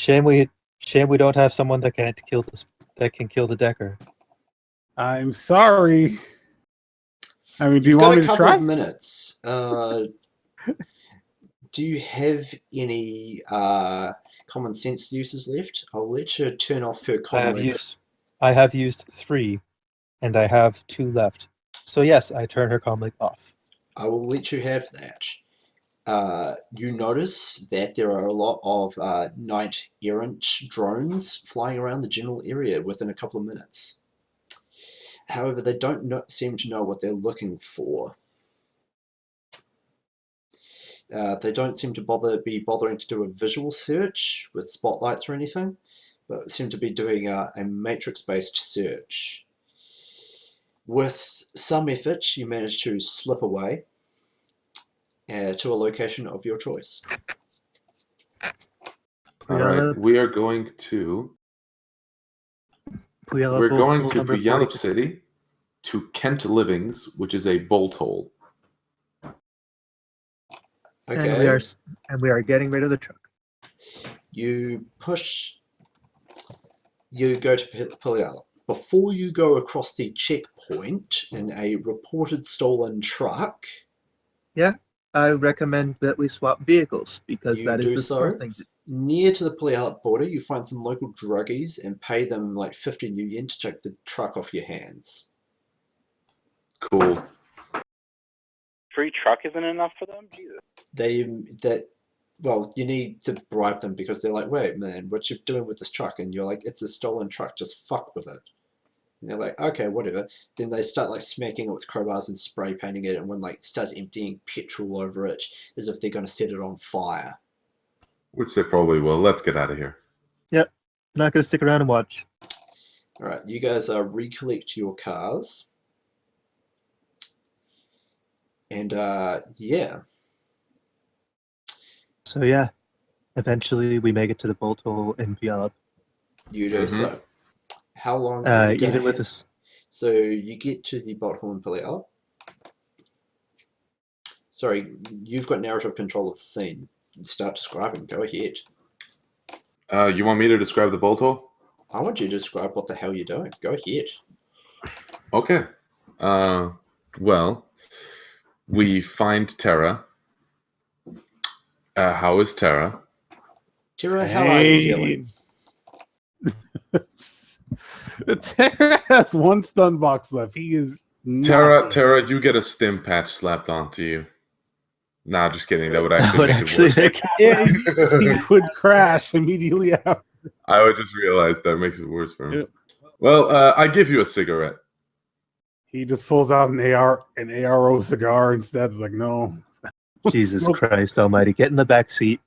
Shame we don't have someone that can kill the Decker. I'm sorry. I mean, do you You've got want a me to couple try? of minutes. Do you have any common sense uses left? I'll let you turn off her comlink. I have used 3, and I have 2 left. So yes, I turn her comlink off. I will let you have that. You notice that there are a lot of knight errant drones flying around the general area within a couple of minutes. However, they don't seem to know what they're looking for. They don't seem to be bothering to do a visual search with spotlights or anything, but seem to be doing a matrix-based search. With some effort, you manage to slip away to a location of your choice. All right, we are going to Puyallup City to Kent Livings, which is a bolt hole. Okay. And we are getting rid of the truck. You go to Puyallup. Before you go across the checkpoint in a reported stolen truck, yeah, I recommend that we swap vehicles because you that is do the so. smart thing to do. Near to the Puyallup border, you find some local druggies and pay them like 50 new yen to take the truck off your hands. Cool. Free truck isn't enough for them? Jesus. Well, you need to bribe them because they're like, wait, man, what you doing with this truck? And you're like, it's a stolen truck, just fuck with it. And they're like, okay, whatever. Then they start like smacking it with crowbars and spray painting it, and when like starts emptying petrol over it as if they're going to set it on fire. Which they probably will. Let's get out of here. Yep. Not going to stick around and watch. All right, you guys recollect your cars. And yeah. So yeah, eventually we make it to the bolt hole in Puyallup. You do so. How long? Even with this. So you get to the bolt hole in Puyallup. Sorry, you've got narrative control of the scene. Start describing. Go ahead. You want me to describe the bolt hole? I want you to describe what the hell you're doing. Go ahead. Okay. Well, we find Terra. How is Terra? Terra, how are you feeling? Terra has 1 stun box left. He is Terra, you get a stim patch slapped onto you. Nah, just kidding. That would actually make it worse. He would crash immediately after. I would just realize that makes it worse for him. Yep. Well, I give you a cigarette. He just pulls out an ARO cigar instead. It's like, no. Jesus Christ almighty. Get in the back seat.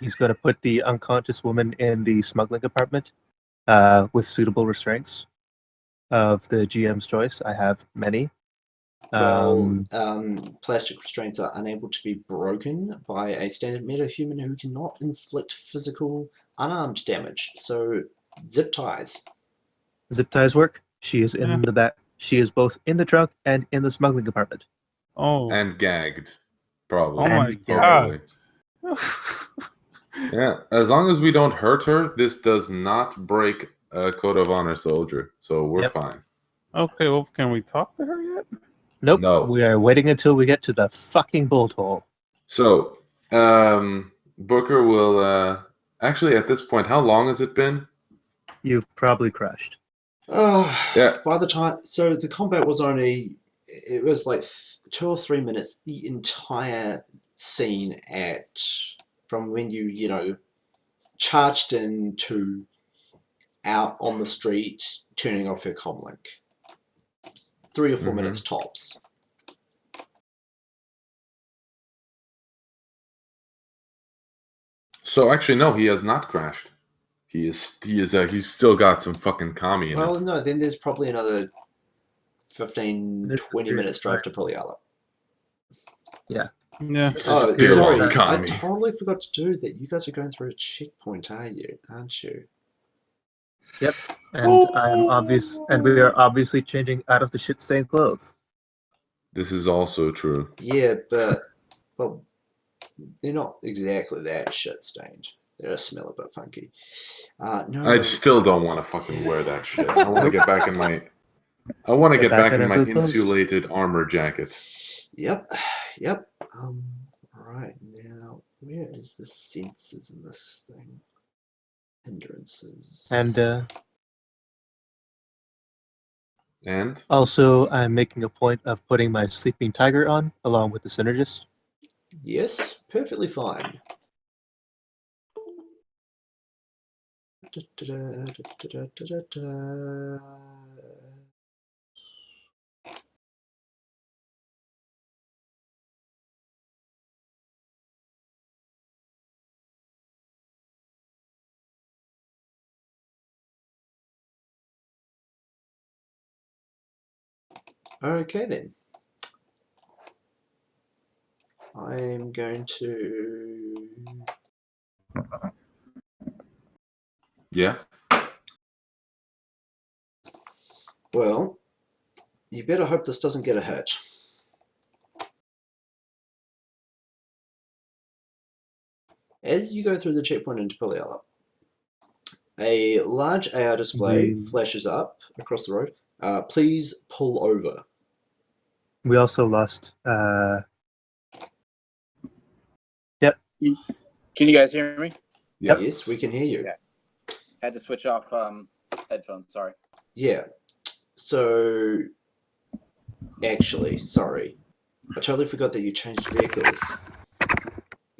He's going to put the unconscious woman in the smuggling compartment with suitable restraints of the GM's choice. I have many. Plastic restraints are unable to be broken by a standard meta-human who cannot inflict physical unarmed damage. So, zip ties. Zip ties work. She is in the back. She is both in the truck and in the smuggling compartment. Oh. And gagged. Probably. Oh my god. Yeah, as long as we don't hurt her, this does not break a Code of Honor soldier. So we're fine. Okay, well, can we talk to her yet? Nope. No. We are waiting until we get to the fucking bolt hole. So, Booker will... actually, at this point, how long has it been? You've probably crashed. Yeah. By the time... So, the combat was only... It was like 2 or 3 minutes. The entire scene from when you charged in to out on the street, turning off her comlink. 3 or 4 minutes tops. So actually, no, he has not crashed. He's still got some fucking commie in Well, it. no, then there's probably another 15, 20 minutes drive to Puyallup. Yeah. Yeah. Oh, sorry, I totally forgot to do that. You guys are going through a checkpoint, aren't you? Yep. And we are obviously changing out of the shit-stained clothes. This is also true. Yeah, but they're not exactly that shit-stained. They just smell a bit funky. No, I still don't want to fucking wear that shit. I want to get back in my. I want to get back in my insulated armor jacket. Yep. Right now, where is the sensors in this thing? Hindrances. And also, I'm making a point of putting my sleeping tiger on along with the synergist. Yes, perfectly fine. Okay then. I'm going to... yeah. Well, you better hope this doesn't get a hitch. As you go through the checkpoint into Paliala, a large AR display flashes up across the road. Please pull over. We also lost. Yep. Can you guys hear me? Yep. Yes, we can hear you. Okay. Had to switch off headphones. Sorry. Yeah. So, actually, sorry. I totally forgot that you changed vehicles.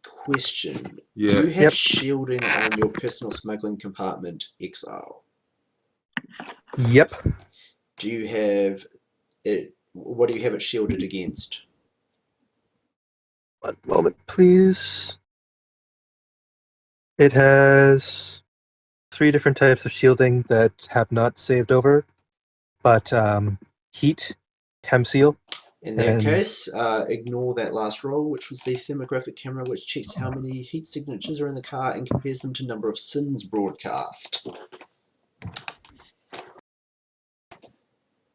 Question. Yeah. Do you have shielding on your personal smuggling compartment, Exile? Yep. Do you have it? What do you have it shielded against? 1 moment, please. It has 3 different types of shielding that have not saved over, but heat, chem seal. In that case, ignore that last roll, which was the thermographic camera, which checks how many heat signatures are in the car and compares them to number of sins broadcast.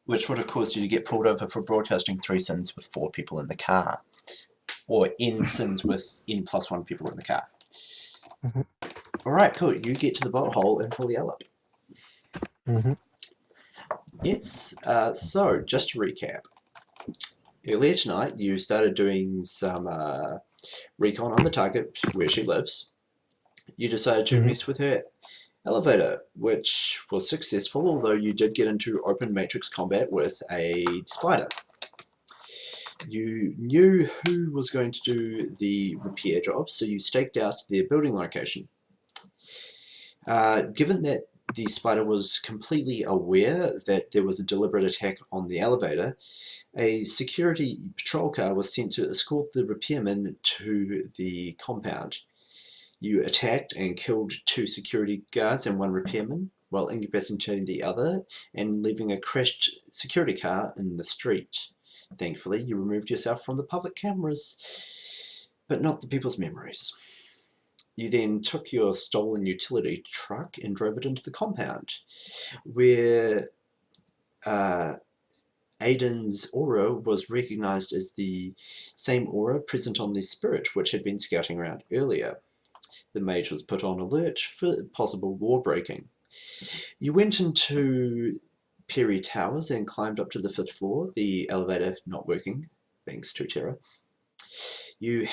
Which would have caused you to get pulled over for broadcasting 3 sins with 4 people in the car. Or N sins with N plus 1 people in the car. Alright, cool. You get to the bolt hole and pull the L up. Yes, so just to recap. Earlier tonight, you started doing some recon on the target where she lives. You decided to mess with her elevator, which was successful, although you did get into open matrix combat with a spider. You knew who was going to do the repair job, so you staked out their building location. Given that the spider was completely aware that there was a deliberate attack on the elevator, a security patrol car was sent to escort the repairman to the compound. You attacked and killed 2 security guards and 1 repairman, while incapacitating the other and leaving a crashed security car in the street. Thankfully, you removed yourself from the public cameras, but not the people's memories. You then took your stolen utility truck and drove it into the compound, where Aiden's aura was recognized as the same aura present on the spirit which had been scouting around earlier. The mage was put on alert for possible law breaking. You went into Perry Towers and climbed up to the 5th floor, the elevator not working, thanks to Terra. You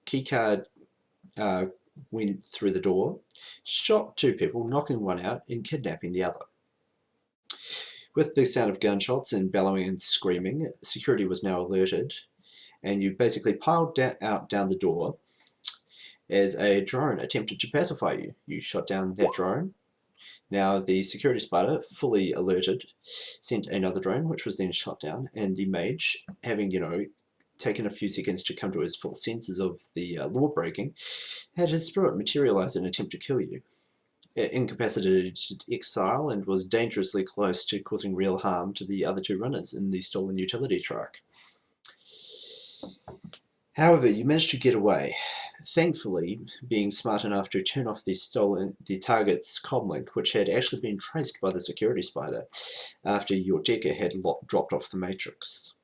keycard went through the door, shot 2 people, knocking one out and kidnapping the other. With the sound of gunshots and bellowing and screaming, security was now alerted, and you basically piled out down the door as a drone attempted to pacify you. You shot down that drone. Now the security spider, fully alerted, sent another drone, which was then shot down, and the mage, having, taken a few seconds to come to his full senses of the law breaking, had his spirit materialize and attempt to kill you. It incapacitated Exile and was dangerously close to causing real harm to the other 2 runners in the stolen utility truck. However, you managed to get away, thankfully being smart enough to turn off the target's comlink, which had actually been traced by the security spider after your decker had dropped off the matrix.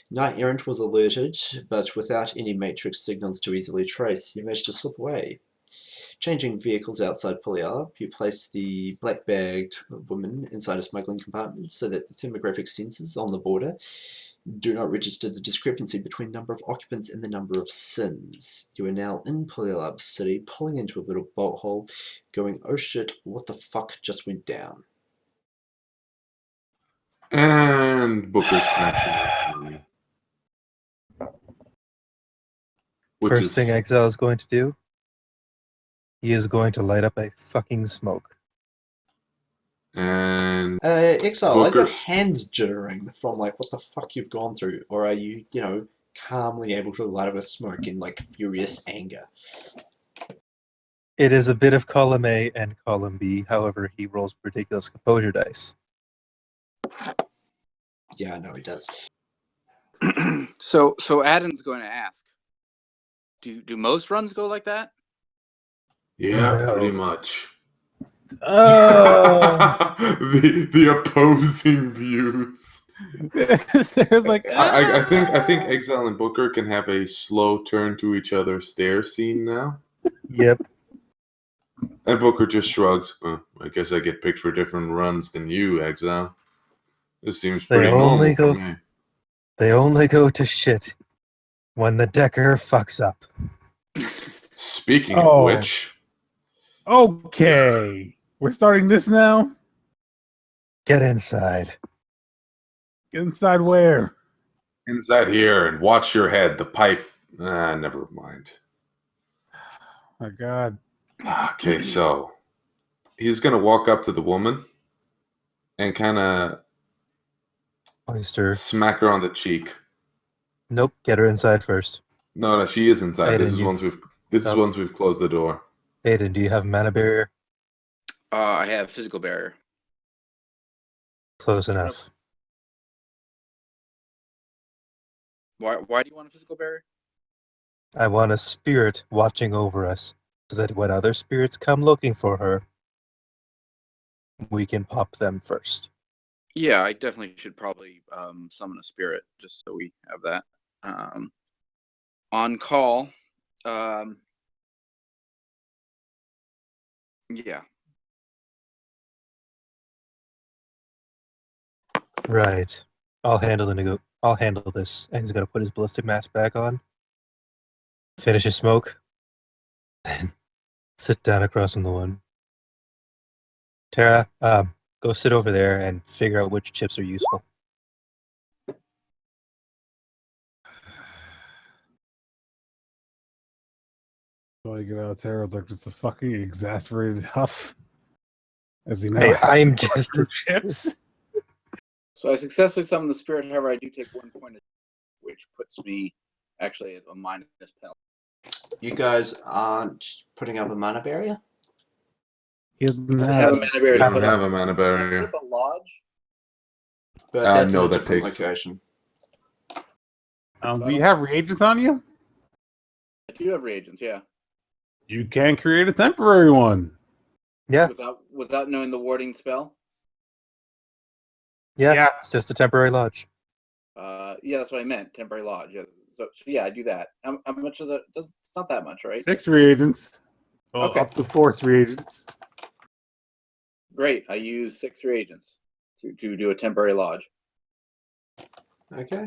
Knight Errant was alerted, but without any matrix signals to easily trace, he managed to slip away. Changing vehicles outside Polyarb, you place the black-bagged woman inside a smuggling compartment so that the thermographic sensors on the border do not register the discrepancy between number of occupants and the number of sins. You are now in Polyarb City, pulling into a little bolt hole, going, oh shit, what the fuck just went down? And Booker's crashing. First thing Exile is going to do, he is going to light up a fucking smoke. And Exile, Booker. are your hands jittering from like what the fuck you've gone through? Or are you, you know, calmly able to light up a smoke in like furious anger? It is a bit of column A and column B, however, he rolls ridiculous composure dice. Yeah, I know he does. So Adam's going to ask, do most runs go like that? Yeah, No. pretty much. Oh, the opposing views. there's like I think Exile and Booker can have a slow turn to each other stare scene now. Yep. And Booker just shrugs. I guess I get picked for different runs than you, Exile. This seems pretty normal for me. They only go to shit when the Decker fucks up. Speaking of which... Okay, we're starting this now. Get inside. Get inside where? Inside here and watch your head. The pipe... never mind. My God. Okay, so... He's going to walk up to the woman and kind of Oyster. smack her on the cheek. Nope, get her inside first. No, she is inside. Aiden, This is once we've closed the door. Aiden, do you have mana barrier? I have physical barrier. Close enough. Why do you want a physical barrier? I want a spirit watching over us, so that when other spirits come looking for her, we can pop them first. Yeah, I definitely should probably summon a spirit just so we have that on call. Yeah. Right. I'll handle this. And he's gonna put his ballistic mask back on. Finish his smoke. And sit down across from the one. Tara, go sit over there and figure out which chips are useful. So I get out there, it's like just a fucking exasperated huff. As you know, Hey, I'm just as chips. So I successfully summoned the spirit. However, I do take 1 point, which puts me actually at a minus penalty. You guys aren't putting up a mana barrier? He doesn't I have a have. mana barrier. I to don't put have up. a mana Can I barrier. put up a lodge? But that's no, in a that different takes- location. Do you have reagents on you? I do have reagents, yeah. You can create a temporary one. Yeah, Without knowing the warding spell. yeah. It's just a temporary lodge. Yeah, that's what I meant. Temporary lodge. Yeah. So yeah, I do that. How much is it? It's not that much, right? 6 reagents. Well, Okay. up to 4 reagents. Great. I use 6 reagents to do a temporary lodge. Okay.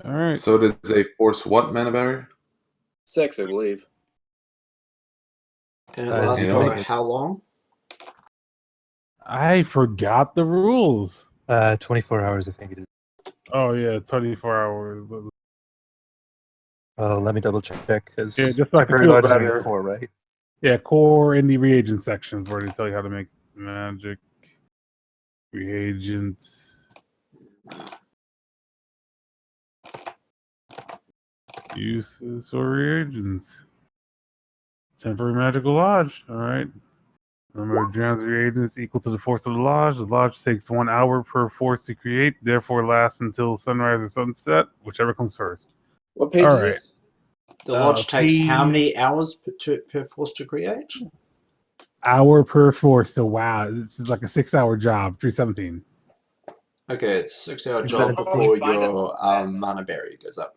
All right. So does a force what mana barrier? 6, I believe. And it That is lasts really for good. how long? I forgot the rules. 24 hours, I think it is. Oh yeah, 24 hours. Let me double check because Yeah, just so I can temporary feel lodges are in better. core, right? Yeah, core in the reagent sections where they tell you how to make magic reagents. Uses for reagents. Temporary magical lodge. All right. Number of drowns reagents equal to the force of the lodge. The lodge takes 1 hour per force to create, therefore lasts until sunrise or sunset, whichever comes first. What page All is right. this? The lodge takes how P- many hours per force to create? Hour per force. So wow, this is like a 6-hour job. 317. Okay, it's a 6-hour Is job that- before your mana barrier goes up.